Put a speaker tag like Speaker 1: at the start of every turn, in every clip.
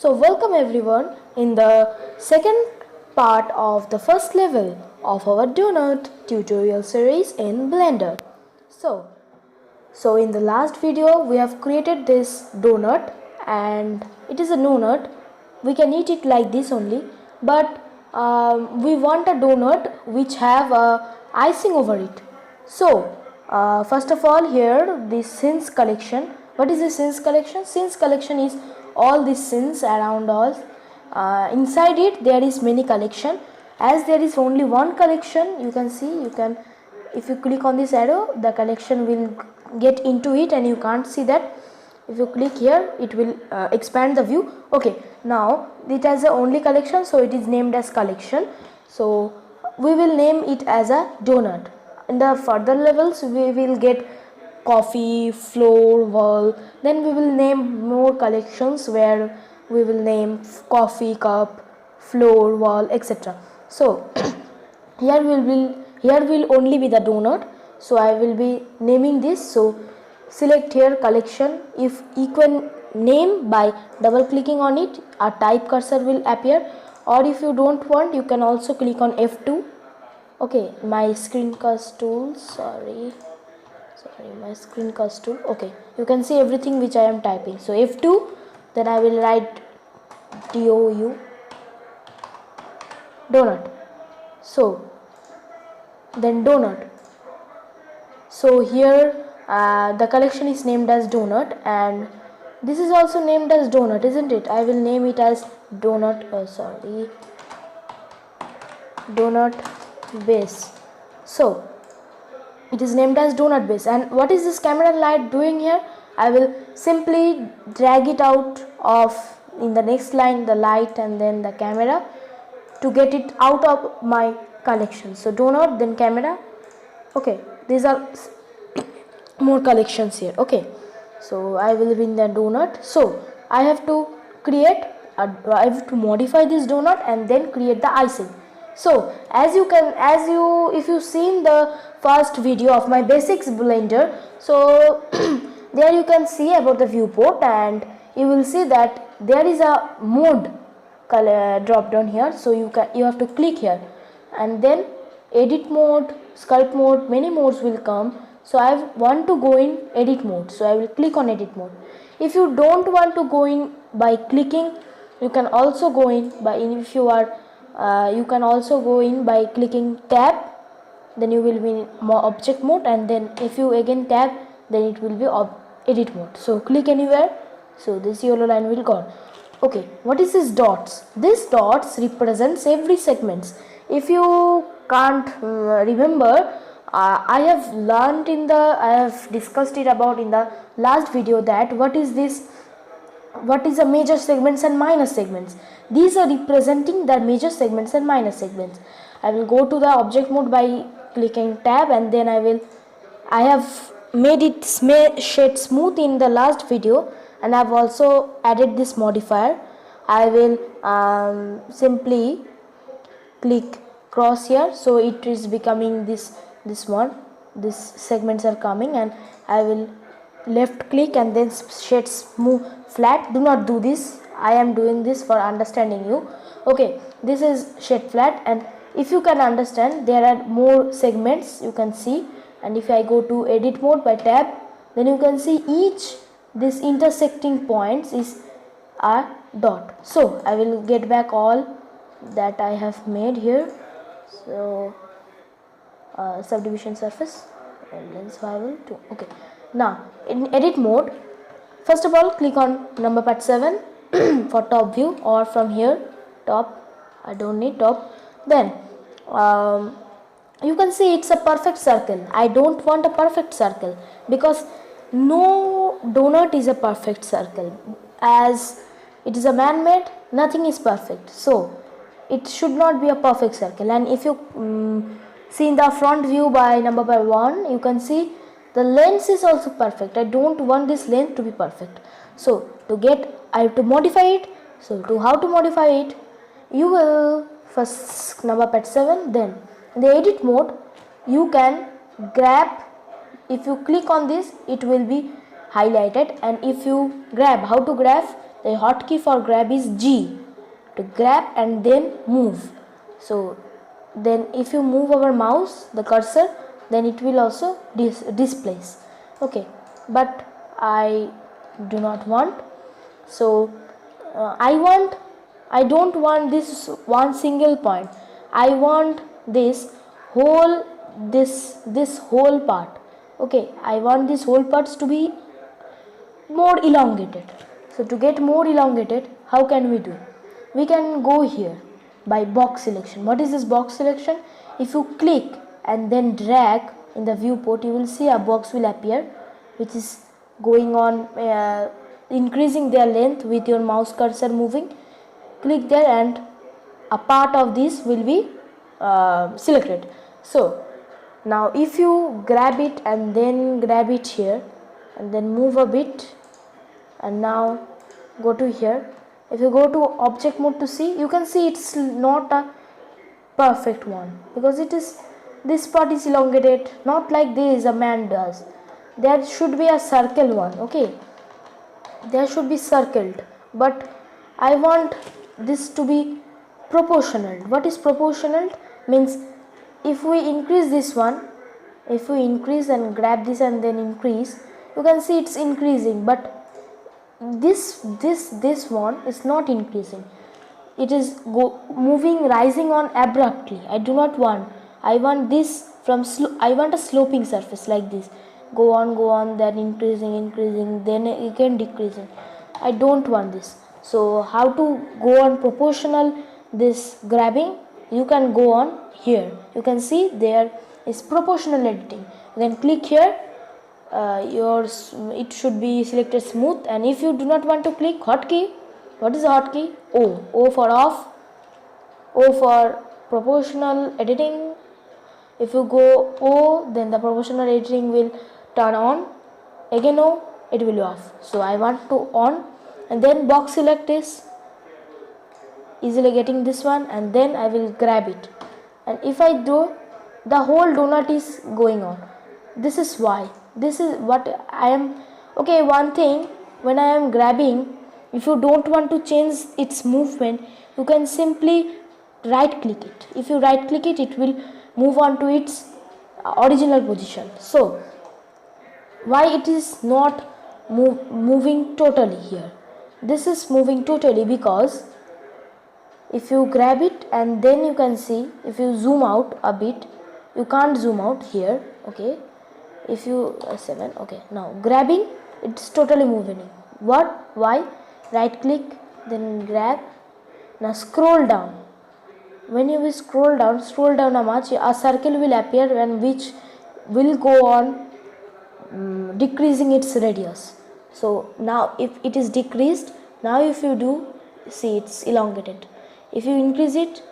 Speaker 1: So welcome everyone in the second part of the first level of our donut tutorial series in Blender. So in the last video we have created this donut and it is a donut. We can eat it like this only, but we want a donut which have icing over it. So first of all, here this scenes collection. What is the scenes collection? Scenes collection is all these scenes around us. Inside it there is many collection. As there is only one collection, you can see, if you click on this arrow, the collection will get into it and you can't see that. If you click here, it will expand the view. Okay, now it has a only collection, so it is named as collection. So we will name it as a donut. In the further levels we will get coffee, floor, wall. Then we will name more collections where we will name coffee cup, floor, wall, etc. So here will only be the donut. So I will be naming this. So select here collection. If equal name by double clicking on it, a type cursor will appear, or if you don't want, you can also click on F2. Okay, my screencast tool, sorry, my screencast tool. Okay, you can see everything which I am typing. So F2, then I will write DOU, donut. So then donut. So here the collection is named as donut, and this is also named as donut, isn't it? I will name it as donut, donut base. So it is named as donut base. And what is this camera light doing here? I will simply drag it out of in the next line, the light and then the camera, to get it out of my collection. So donut, then camera. Okay, these are more collections here. Okay, so I will bring the donut. So I have to modify this donut and then create the icing. So if you've seen the first video of my basics Blender, so there you can see about the viewport, and you will see that there is a mode drop down here. So you have to click here, and then edit mode, sculpt mode, many modes will come. So I want to go in edit mode, so I will click on edit mode. If you don't want to go in by clicking, you can also go in by you can also go in by clicking tab, then you will be in object mode, and then if you again tab, then it will be edit mode. So click anywhere, so this yellow line will go. Okay, what is this dots? This dots represents every segments. If you can't remember, I have discussed it about in the last video that what is the major segments and minor segments. These are representing the major segments and minor segments. I will go to the object mode by clicking tab, and then I have made it shade smooth in the last video, and I have also added this modifier. I will simply click cross here, so it is becoming this one. These segments are coming, and I will left click and then shade smooth flat. Do not do this, I am doing this for understanding you. Okay, this is shade flat, and if you can understand, there are more segments you can see. And if I go to edit mode by tab, then you can see each this intersecting points is a dot. So I will get back all that I have made here. So subdivision surface and then survival 2. Okay, now in edit mode, first of all click on number pad 7 for top view, or from here top, I don't need top. Then you can see it's a perfect circle. I don't want a perfect circle because no donut is a perfect circle. As it is a man-made, nothing is perfect, so it should not be a perfect circle. And if you see in the front view by number by 1, you can see the length is also perfect. I don't want this length to be perfect, so I have to modify it. So how to modify it, you will first number pad 7, then in the edit mode you can grab. If you click on this, it will be highlighted, and if you grab, how to grab, the hotkey for grab is G, to grab and then move. So then if you move our mouse, the cursor, then it will also displace. Okay, but I do not want. So I don't want this one single point. I want this whole whole part. Okay, I want this whole parts to be more elongated. So to get more elongated, how can we do? We can go here by box selection. What is this box selection? If you click and then drag in the viewport, you will see a box will appear which is going on increasing their length with your mouse cursor moving. Click there and a part of this will be selected. So now if you grab it and then grab it here and then move a bit, and now go to here. If you go to object mode to see, you can see it's not a perfect one because it is, this part is elongated, not like this a man does. There should be a circle one. Okay, there should be circled, but I want this to be proportional. What is proportional? Means if we increase this one, if we increase and grab this and then increase, you can see it's increasing, but this one is not increasing. It is moving, rising on abruptly. I do not want. I want this from I want a sloping surface like this. Go on, then increasing, then again decreasing. I don't want this. So how to go on proportional this grabbing? You can go on here. You can see there is proportional editing. You can click here. It should be selected smooth, and if you do not want to click hotkey, what is the hotkey? O for off, O for proportional editing. If you go O, then the proportional editing will turn on. Again O, it will be off. So I want to on, and then box select is easily getting this one, and then I will grab it, and if I do, the whole donut is going on. This is why. This is what I am. Okay, one thing, when I am grabbing, if you don't want to change its movement, you can simply right click it. If you right click it, it will move on to its original position. So why it is not moving totally here? This is moving totally because if you grab it and then you can see, if you zoom out a bit, you can't zoom out here. Okay, if you 7, okay, now grabbing, it's totally moving. What? Why? Right click, then grab. Now scroll down. When you will scroll down a much, a circle will appear, and which will go on decreasing its radius. So now if it is decreased, now if you do, see it's elongated. If you increase it,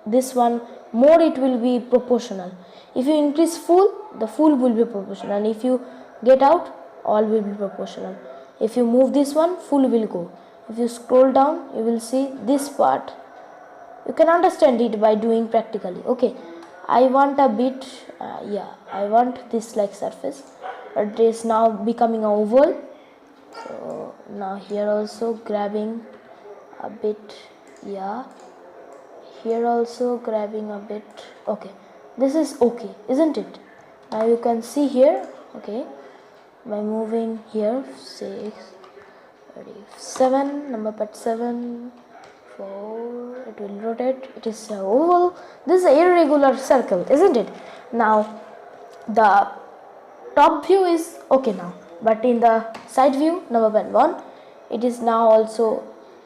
Speaker 1: this one more, it will be proportional. If you increase full, the full will be proportional, and if you get out, all will be proportional. If you move this one, full will go. If you scroll down, you will see this part. You can understand it by doing practically. Okay, I want a bit, I want this like surface, but it is now becoming an oval. So now here also grabbing a bit, here also grabbing a bit. Okay, this is okay, isn't it? Now you can see here. Okay, by moving here 6, 7, number pad 7, 4, it will rotate. It is a oval. This is an irregular circle, isn't it? Now the top view is okay now, but in the side view, number pad 1, it is now also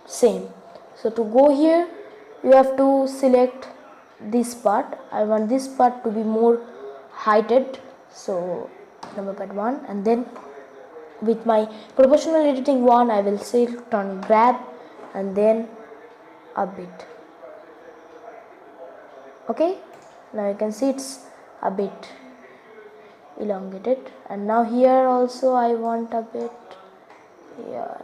Speaker 1: same. So to go here, you have to select this part. I want this part to be more heighted, so number pad 1, and then with my proportional editing 1, I will select on grab and then a bit. Okay, now you can see it's a bit elongated, and now here also I want a bit,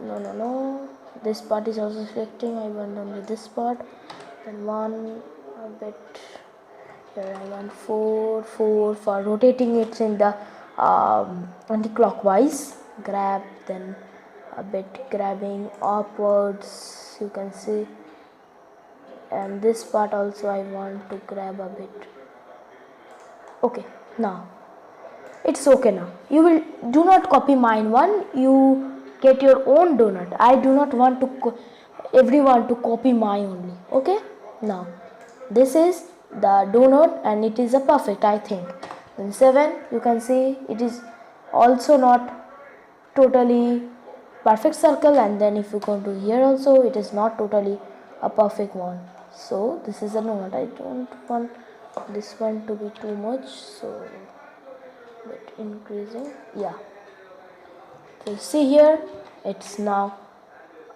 Speaker 1: no, this part is also selecting. I want only this part, then 1 a bit here. I want 4 for rotating it in the anti-clockwise. Grab, then a bit grabbing upwards, you can see, and this part also I want to grab a bit. Okay, now it's okay. Now you will do not copy mine one, you get your own donut. I do not want to everyone to copy mine only. Okay, now this is the donut and it is a perfect, I think. Then 7, you can see it is also not totally perfect circle, and then if you go to here also it is not totally a perfect one. So this is a donut. I don't want this one to be too much, so but increasing, yeah. So see here, it's now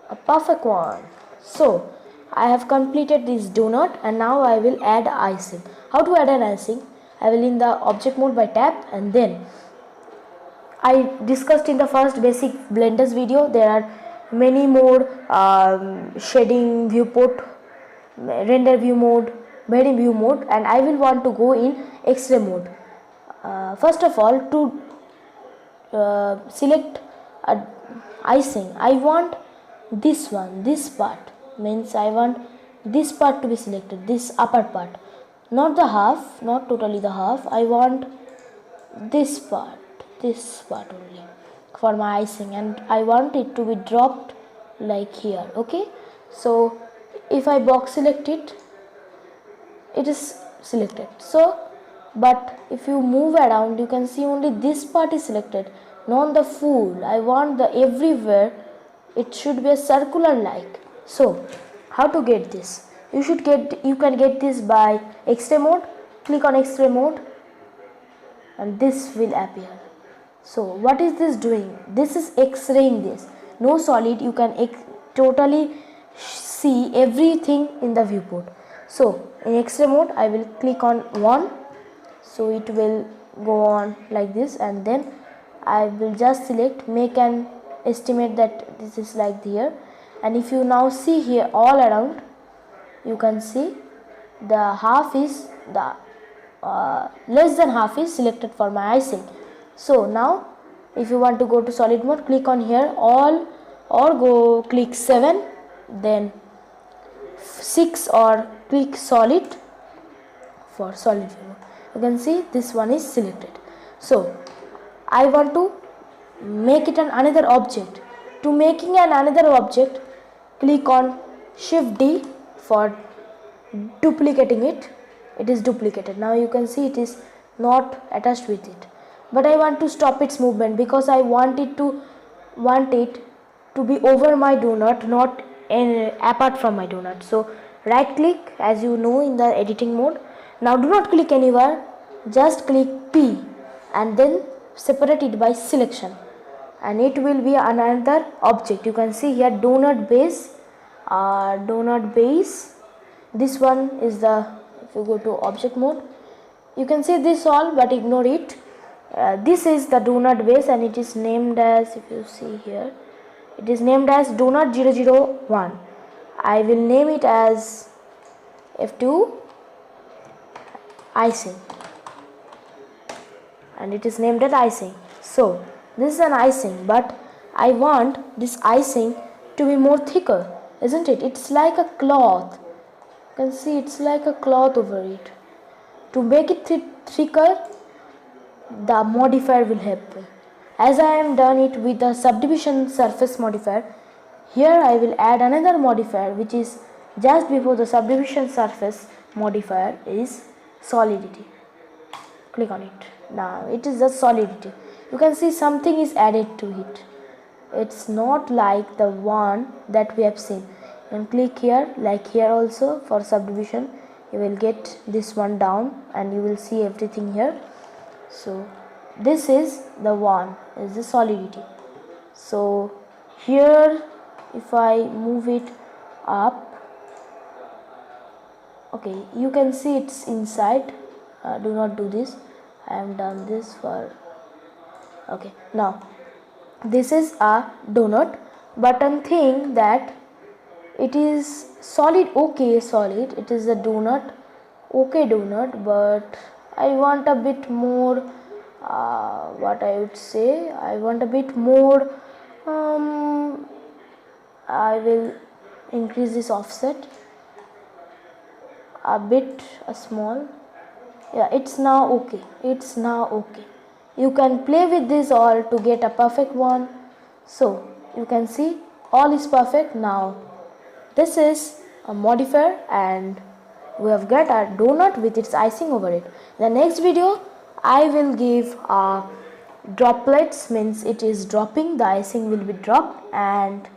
Speaker 1: a perfect one. So I have completed this donut and now I will add icing. How to add an icing? I will in the object mode by tap, and then I discussed in the first basic blenders video, there are many more shading viewport, render view mode, bedding view mode, and I will want to go in X-ray mode. First of all, to select icing, I want this one, this part, means I want this part to be selected, this upper part, not the half, not totally the half. I want this part only for my icing, and I want it to be dropped like here. Okay, so if I box select it, it is selected. So but if you move around, you can see only this part is selected, not the full. I want the everywhere it should be a circular like. So how to get this? You can get this by X-ray mode. Click on X-ray mode and this will appear. So what is this doing? This is X-raying this. No solid, you can totally see everything in the viewport. So in X-ray mode I will click on 1, so it will go on like this, and then I will just select make an estimate that this is like here. And if you now see here all around, you can see the half is the less than half is selected for my icing. So now if you want to go to solid mode, click on here all, or go click 7, then 6, or click solid for solid view. You can see this one is selected. So I want to make it another object. To making another object, click on Shift D for duplicating it. It is duplicated. Now you can see it is not attached with it, but I want to stop its movement because I want it to be over my donut, not apart from my donut. So right click, as you know, in the editing mode. Now do not click anywhere, just click P and then separate it by selection, and it will be another object. You can see here donut base, this one is the, if you go to object mode, you can see this all, but ignore it. This is the donut base and it is named as, if you see here, it is named as donut 001. I will name it as F2 icing, and it is named as icing. So this is an icing, but I want this icing to be more thicker, isn't it? It's like a cloth. You can see it's like a cloth over it. To make it thicker, the modifier will help me. As I am done it with the subdivision surface modifier, here I will add another modifier which is just before the subdivision surface modifier, is solidity. Click on it. Now it is the solidity. You can see something is added to it. It's not like the one that we have seen. You can click here, like here also for subdivision. You will get this one down and you will see everything here. So this is the one, is the solidity. So here if I move it up, okay, you can see it's inside. Do not do this. I am done this for, okay. Now this is a donut, but one thing that it is solid, okay, solid, it is a donut, okay donut, but I want a bit more, what I would say, I want a bit more I will increase this offset a bit, small. Yeah, it's now okay. It's now okay. You can play with this all to get a perfect one. So you can see all is perfect now. This is a modifier and we have got a donut with its icing over it. In the next video I will give droplets, means it is dropping, the icing will be dropped, and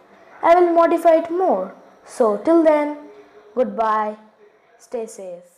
Speaker 1: I will modify it more. So till then, goodbye, stay safe.